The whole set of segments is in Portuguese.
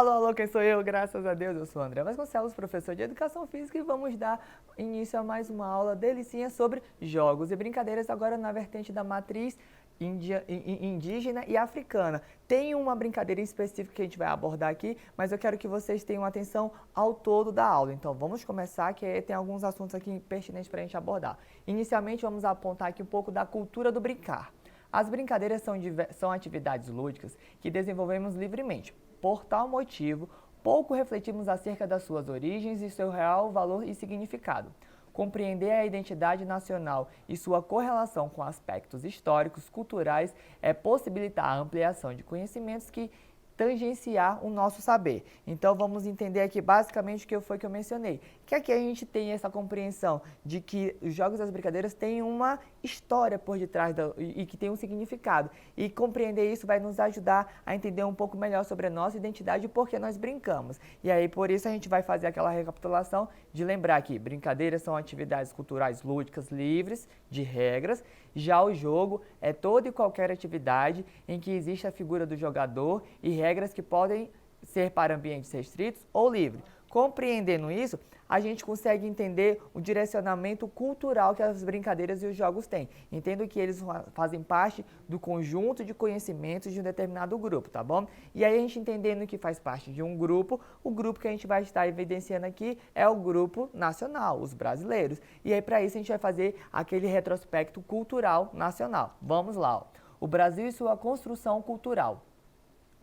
Alô, quem sou eu? Graças a Deus, eu sou o André Vasconcelos, professor de Educação Física e vamos dar início a mais uma aula delicinha sobre jogos e brincadeiras, agora na vertente da matriz indígena e africana. Tem uma brincadeira específica que a gente vai abordar aqui, mas eu quero que vocês tenham atenção ao todo da aula. Então vamos começar, que tem alguns assuntos aqui pertinentes para a gente abordar. Inicialmente vamos apontar aqui um pouco da cultura do brincar. As brincadeiras são atividades lúdicas que desenvolvemos livremente. Por tal motivo, pouco refletimos acerca das suas origens e seu real valor e significado. Compreender a identidade nacional e sua correlação com aspectos históricos, culturais, é possibilitar a ampliação de conhecimentos que tangenciar o nosso saber. Então vamos entender aqui basicamente o que foi que eu mencionei, que aqui a gente tem essa compreensão de que os jogos das brincadeiras têm uma história por detrás e que tem um significado, e compreender isso vai nos ajudar a entender um pouco melhor sobre a nossa identidade e por que nós brincamos. E aí por isso a gente vai fazer aquela recapitulação de lembrar que brincadeiras são atividades culturais lúdicas livres de regras. Já o jogo é toda e qualquer atividade em que existe a figura do jogador e regras que podem ser para ambientes restritos ou livres. Compreendendo isso, a gente consegue entender o direcionamento cultural que as brincadeiras e os jogos têm. Entendo que eles fazem parte do conjunto de conhecimentos de um determinado grupo, tá bom? E aí a gente entendendo que faz parte de um grupo, o grupo que a gente vai estar evidenciando aqui é o grupo nacional, os brasileiros. E aí para isso a gente vai fazer aquele retrospecto cultural nacional. Vamos lá, ó. O Brasil e sua construção cultural.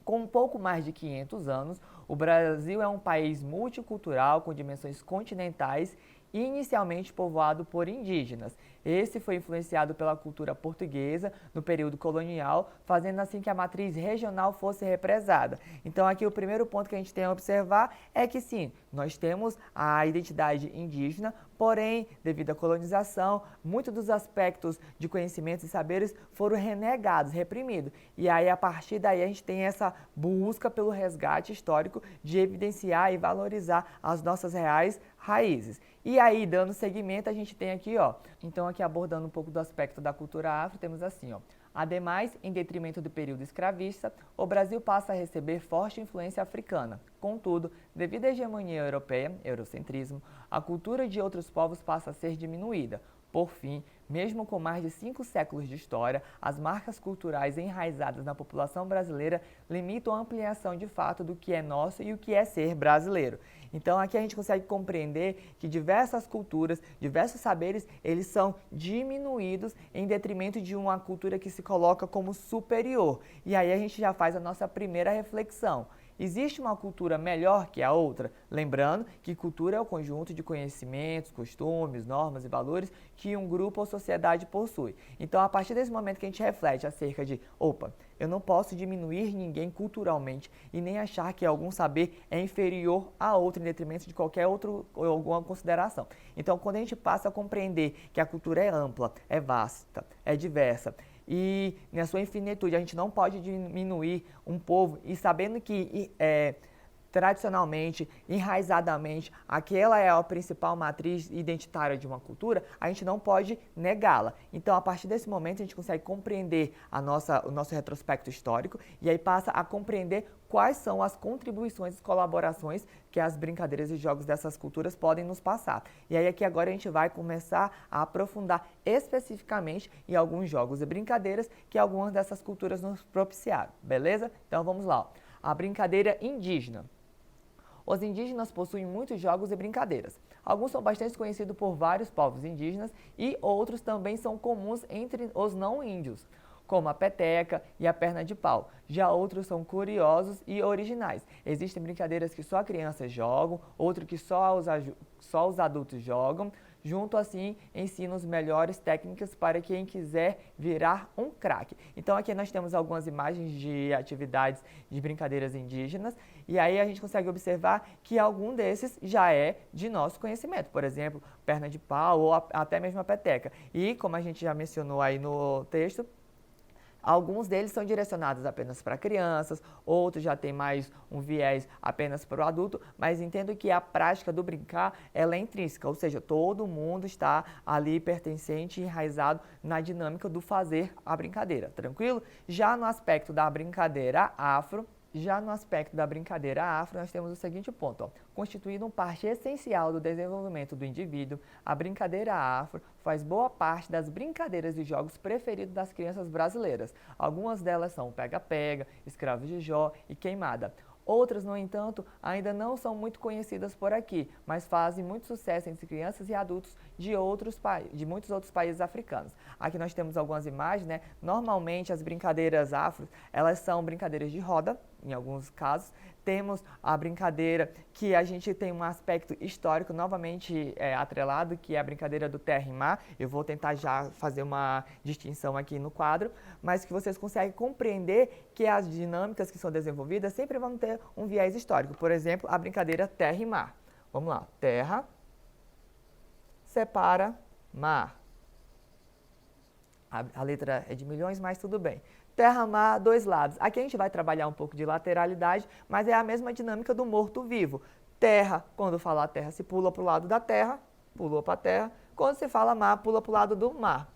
Com um pouco mais de 500 anos, o Brasil é um país multicultural com dimensões continentais e inicialmente povoado por indígenas. Esse foi influenciado pela cultura portuguesa no período colonial, fazendo assim que a matriz regional fosse represada. Então aqui o primeiro ponto que a gente tem a observar é que sim, nós temos a identidade indígena, porém, devido à colonização, muitos dos aspectos de conhecimentos e saberes foram renegados, reprimidos. E aí, a partir daí, a gente tem essa busca pelo resgate histórico de evidenciar e valorizar as nossas reais raízes. E aí, dando seguimento, a gente tem aqui, ó, então aqui abordando um pouco do aspecto da cultura afro, temos assim, ó. Ademais, em detrimento do período escravista, o Brasil passa a receber forte influência africana. Contudo, devido à hegemonia europeia, eurocentrismo, a cultura de outros povos passa a ser diminuída. Por fim, mesmo com mais de 5 séculos de história, as marcas culturais enraizadas na população brasileira limitam a ampliação de fato do que é nosso e o que é ser brasileiro. Então aqui a gente consegue compreender que diversas culturas, diversos saberes, eles são diminuídos em detrimento de uma cultura que se coloca como superior. E aí a gente já faz a nossa primeira reflexão. Existe uma cultura melhor que a outra? Lembrando que cultura é o conjunto de conhecimentos, costumes, normas e valores que um grupo ou sociedade possui. Então, a partir desse momento que a gente reflete acerca de, opa, eu não posso diminuir ninguém culturalmente e nem achar que algum saber é inferior a outro em detrimento de qualquer outro ou alguma consideração. Então, quando a gente passa a compreender que a cultura é ampla, é vasta, é diversa, e na sua infinitude a gente não pode diminuir um povo, e sabendo que tradicionalmente, enraizadamente, aquela é a principal matriz identitária de uma cultura, a gente não pode negá-la. Então, a partir desse momento, a gente consegue compreender o nosso retrospecto histórico e aí passa a compreender quais são as contribuições e colaborações que as brincadeiras e jogos dessas culturas podem nos passar. E aí aqui agora a gente vai começar a aprofundar especificamente em alguns jogos e brincadeiras que algumas dessas culturas nos propiciaram, beleza? Então vamos lá, ó. A brincadeira indígena. Os indígenas possuem muitos jogos e brincadeiras. Alguns são bastante conhecidos por vários povos indígenas e outros também são comuns entre os não índios, como a peteca e a perna de pau. Já outros são curiosos e originais. Existem brincadeiras que só crianças jogam, outras que só os adultos jogam. Junto assim, ensinam as melhores técnicas para quem quiser virar um craque. Então aqui nós temos algumas imagens de atividades de brincadeiras indígenas e aí a gente consegue observar que algum desses já é de nosso conhecimento. Por exemplo, perna de pau ou até mesmo a peteca. E como a gente já mencionou aí no texto, alguns deles são direcionados apenas para crianças, outros já têm mais um viés apenas para o adulto, mas entendo que a prática do brincar ela é intrínseca, ou seja, todo mundo está ali pertencente e enraizado na dinâmica do fazer a brincadeira, tranquilo? Já no aspecto da brincadeira afro, Já no aspecto da brincadeira afro, nós temos o seguinte ponto, ó. Constituindo parte essencial do desenvolvimento do indivíduo, a brincadeira afro faz boa parte das brincadeiras e jogos preferidos das crianças brasileiras. Algumas delas são pega-pega, escravos de Jó e queimada. Outras, no entanto, ainda não são muito conhecidas por aqui, mas fazem muito sucesso entre crianças e adultos de muitos outros países africanos. Aqui nós temos algumas imagens, né? Normalmente as brincadeiras afro, elas são brincadeiras de roda, em alguns casos. Temos a brincadeira que a gente tem um aspecto histórico novamente atrelado, que é a brincadeira do terra e mar. Eu vou tentar já fazer uma distinção aqui no quadro, mas que vocês conseguem compreender que as dinâmicas que são desenvolvidas sempre vão ter um viés histórico. Por exemplo, a brincadeira terra e mar. Vamos lá. Terra separa mar. A letra é de milhões, mas tudo bem. Terra, mar, dois lados. Aqui a gente vai trabalhar um pouco de lateralidade, mas é a mesma dinâmica do morto-vivo. Terra, quando falar terra, se pula para o lado da terra, pulou para a terra. Quando se fala mar, pula para o lado do mar.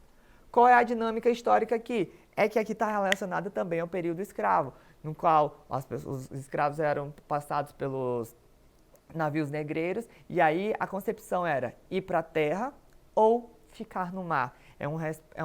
Qual é a dinâmica histórica aqui? É que aqui está relacionada também ao período escravo, no qual os escravos eram passados pelos navios negreiros, e aí a concepção era ir para a terra ou ficar no mar. É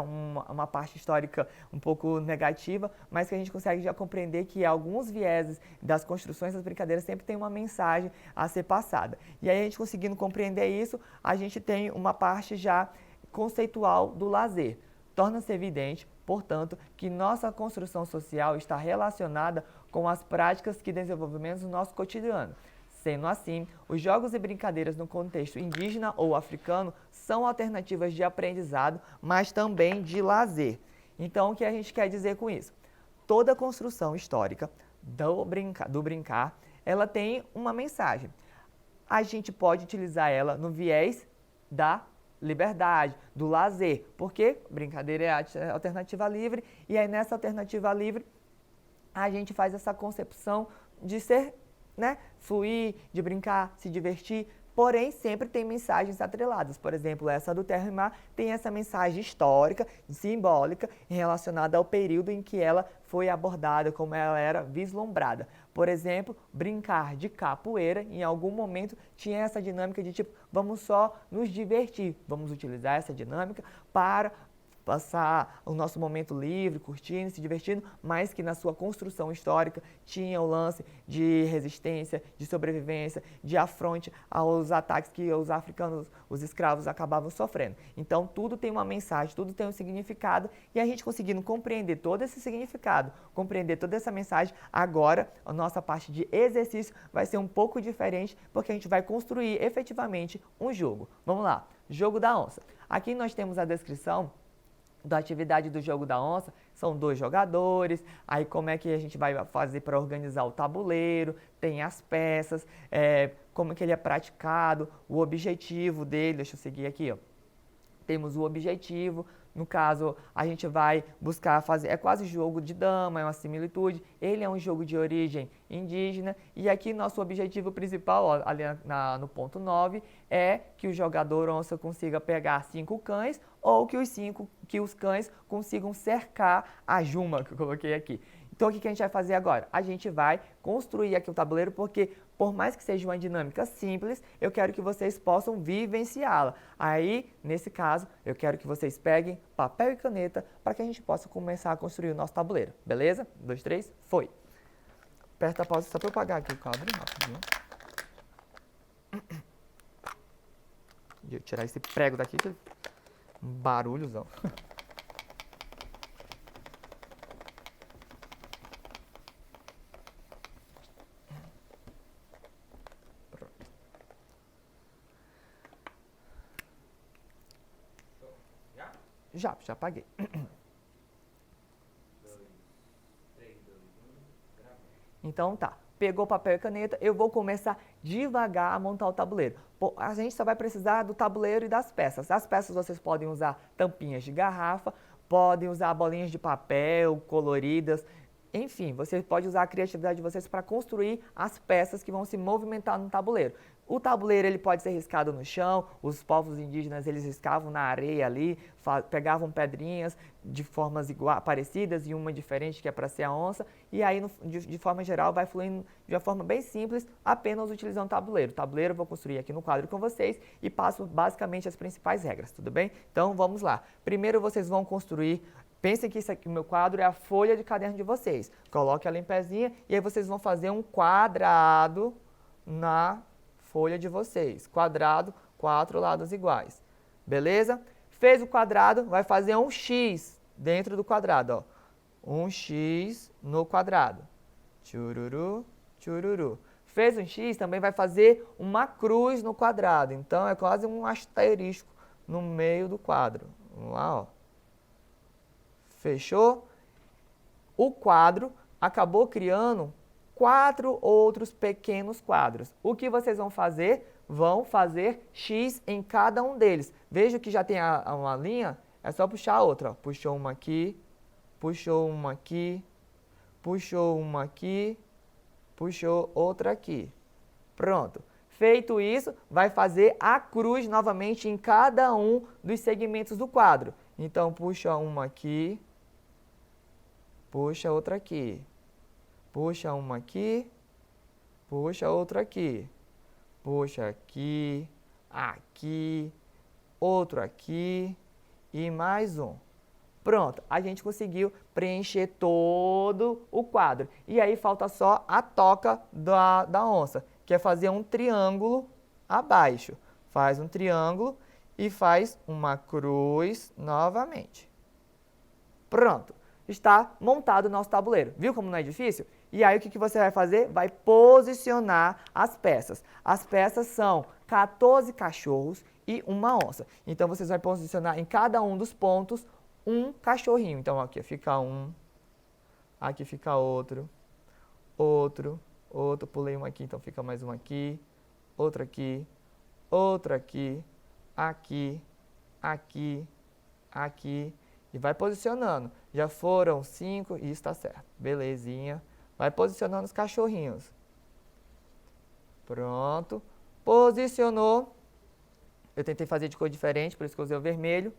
uma parte histórica um pouco negativa, mas que a gente consegue já compreender que alguns vieses das construções das brincadeiras sempre tem uma mensagem a ser passada. E aí a gente conseguindo compreender isso, a gente tem uma parte já conceitual do lazer. Torna-se evidente, portanto, que nossa construção social está relacionada com as práticas que desenvolvemos no nosso cotidiano. Sendo assim, os jogos e brincadeiras no contexto indígena ou africano são alternativas de aprendizado, mas também de lazer. Então, o que a gente quer dizer com isso? Toda construção histórica do brincar, ela tem uma mensagem. A gente pode utilizar ela no viés da liberdade, do lazer, porque brincadeira é a alternativa livre, e aí nessa alternativa livre a gente faz essa concepção de ser, fluir, de brincar, se divertir, porém sempre tem mensagens atreladas. Por exemplo, essa do terra e mar tem essa mensagem histórica, simbólica, relacionada ao período em que ela foi abordada, como ela era vislumbrada. Por exemplo, brincar de capoeira, em algum momento tinha essa dinâmica de tipo, vamos só nos divertir, vamos utilizar essa dinâmica para passar o nosso momento livre, curtindo, se divertindo, mas que na sua construção histórica tinha o lance de resistência, de sobrevivência, de afronte aos ataques que os africanos, os escravos, acabavam sofrendo. Então, tudo tem uma mensagem, tudo tem um significado, e a gente conseguindo compreender todo esse significado, compreender toda essa mensagem, agora a nossa parte de exercício vai ser um pouco diferente, porque a gente vai construir efetivamente um jogo. Vamos lá, jogo da onça. Aqui nós temos a descrição da atividade do jogo da onça, são 2 jogadores, aí como é que a gente vai fazer para organizar o tabuleiro, tem as peças, como é que ele é praticado, o objetivo dele, deixa eu seguir aqui, ó. Temos o objetivo, no caso, a gente vai buscar fazer, é quase jogo de dama, é uma similitude, ele é um jogo de origem indígena, e aqui nosso objetivo principal, ó, ali no ponto 9, é que o jogador onça consiga pegar 5 cães, ou que os cães consigam cercar a juma, que eu coloquei aqui. Então, o que a gente vai fazer agora? A gente vai construir aqui o tabuleiro, porque por mais que seja uma dinâmica simples, eu quero que vocês possam vivenciá-la. Aí, nesse caso, eu quero que vocês peguem papel e caneta para que a gente possa começar a construir o nosso tabuleiro. Beleza? 1, 2, 3, foi! Aperta a pausa só para eu apagar aqui o quadro rapidinho. Deixa eu tirar esse prego daqui, que um barulhozão. Já apaguei. 2, 3, 2, 1, gravando. Então tá, pegou papel e caneta, eu vou começar devagar a montar o tabuleiro. A gente só vai precisar do tabuleiro e das peças. As peças vocês podem usar tampinhas de garrafa, podem usar bolinhas de papel coloridas, enfim, você pode usar a criatividade de vocês para construir as peças que vão se movimentar no tabuleiro. O tabuleiro ele pode ser riscado no chão, os povos indígenas eles riscavam na areia ali, pegavam pedrinhas de formas parecidas e uma diferente que é para ser a onça, e aí de forma geral vai fluindo de uma forma bem simples, apenas utilizando o tabuleiro. O tabuleiro eu vou construir aqui no quadro com vocês e passo basicamente as principais regras, tudo bem? Então vamos lá. Primeiro vocês vão construir. Pensem que isso aqui, o meu quadro é a folha de caderno de vocês. Coloque ela em pezinha e aí vocês vão fazer um quadrado na folha de vocês. Quadrado, 4 lados iguais. Beleza? Fez o quadrado, vai fazer um X dentro do quadrado. Ó. Um X no quadrado. Tchururu, tchururu. Fez um X, também vai fazer uma cruz no quadrado. Então, é quase um asterisco no meio do quadro. Vamos lá, ó. Fechou? O quadro acabou criando 4 outros pequenos quadros. O que vocês vão fazer? Vão fazer X em cada um deles. Veja que já tem uma linha, é só puxar a outra. Ó. Puxou uma aqui, puxou uma aqui, puxou uma aqui, puxou outra aqui. Pronto. Feito isso, vai fazer a cruz novamente em cada um dos segmentos do quadro. Então, puxa uma aqui, puxa outra aqui. Puxa uma aqui, puxa outra aqui, puxa aqui, aqui, outro aqui e mais um. Pronto, a gente conseguiu preencher todo o quadro. E aí falta só a toca da onça, que é fazer um triângulo abaixo. Faz um triângulo e faz uma cruz novamente. Pronto, está montado o nosso tabuleiro. Viu como não é difícil? E aí o que você vai fazer? Vai posicionar as peças. As peças são 14 cachorros e uma onça. Então vocês vão posicionar em cada um dos pontos um cachorrinho. Então aqui fica um, aqui fica outro, outro, pulei um aqui, então fica mais um aqui, outro aqui, outro aqui, aqui, aqui, aqui. E vai posicionando. Já foram 5 e está certo. Belezinha. Vai posicionando os cachorrinhos. Pronto. Posicionou. Eu tentei fazer de cor diferente, por isso que eu usei o vermelho.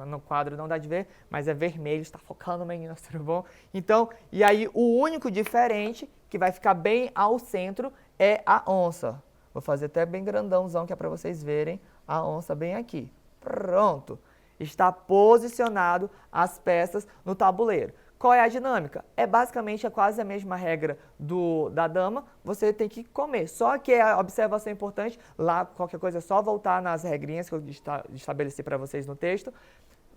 No quadro não dá de ver, mas é vermelho. Está focando, meninas, tudo bom? Então, e aí o único diferente, que vai ficar bem ao centro, é a onça. Vou fazer até bem grandãozão, que é para vocês verem a onça bem aqui. Pronto. Está posicionado as peças no tabuleiro. Qual é a dinâmica? É basicamente quase a mesma regra da dama, você tem que comer. Só que a observação importante, lá qualquer coisa é só voltar nas regrinhas que eu estabeleci para vocês no texto,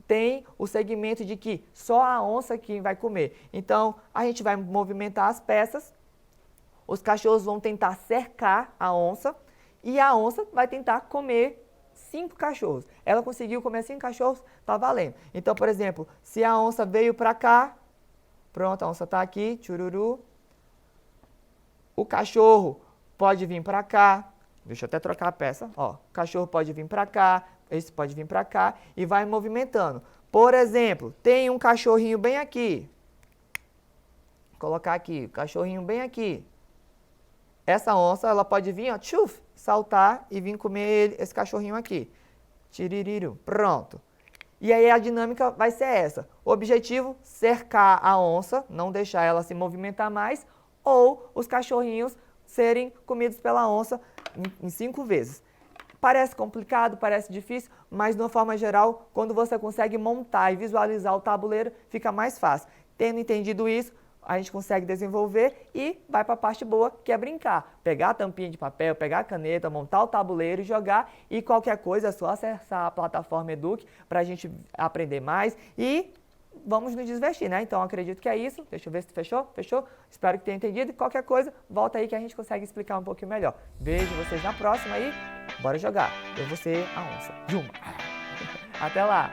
tem o segmento de que só a onça que vai comer. Então, a gente vai movimentar as peças, os cachorros vão tentar cercar a onça e a onça vai tentar comer 5 cachorros. Ela conseguiu comer 5 cachorros, tá valendo. Então, por exemplo, se a onça veio para cá, pronto, a onça está aqui, tchururu. O cachorro pode vir para cá, deixa eu até trocar a peça, ó. O cachorro pode vir para cá, esse pode vir para cá e vai movimentando. Por exemplo, tem um cachorrinho bem aqui. Vou colocar aqui, o cachorrinho bem aqui. Essa onça, ela pode vir, ó, tchuf, saltar e vir comer esse cachorrinho aqui. Tiririru, pronto. E aí a dinâmica vai ser essa. O objetivo, cercar a onça, não deixar ela se movimentar mais, ou os cachorrinhos serem comidos pela onça em 5 vezes. Parece complicado, parece difícil, mas de uma forma geral, quando você consegue montar e visualizar o tabuleiro, fica mais fácil. Tendo entendido isso, a gente consegue desenvolver e vai para a parte boa, que é brincar. Pegar a tampinha de papel, pegar a caneta, montar o tabuleiro e jogar. E qualquer coisa é só acessar a plataforma Eduque para a gente aprender mais e vamos nos divertir, né? Então, acredito que é isso. Deixa eu ver se fechou. Fechou? Espero que tenha entendido. E qualquer coisa, volta aí que a gente consegue explicar um pouquinho melhor. Vejo vocês na próxima e bora jogar. Eu vou ser a onça. Juma. Até lá!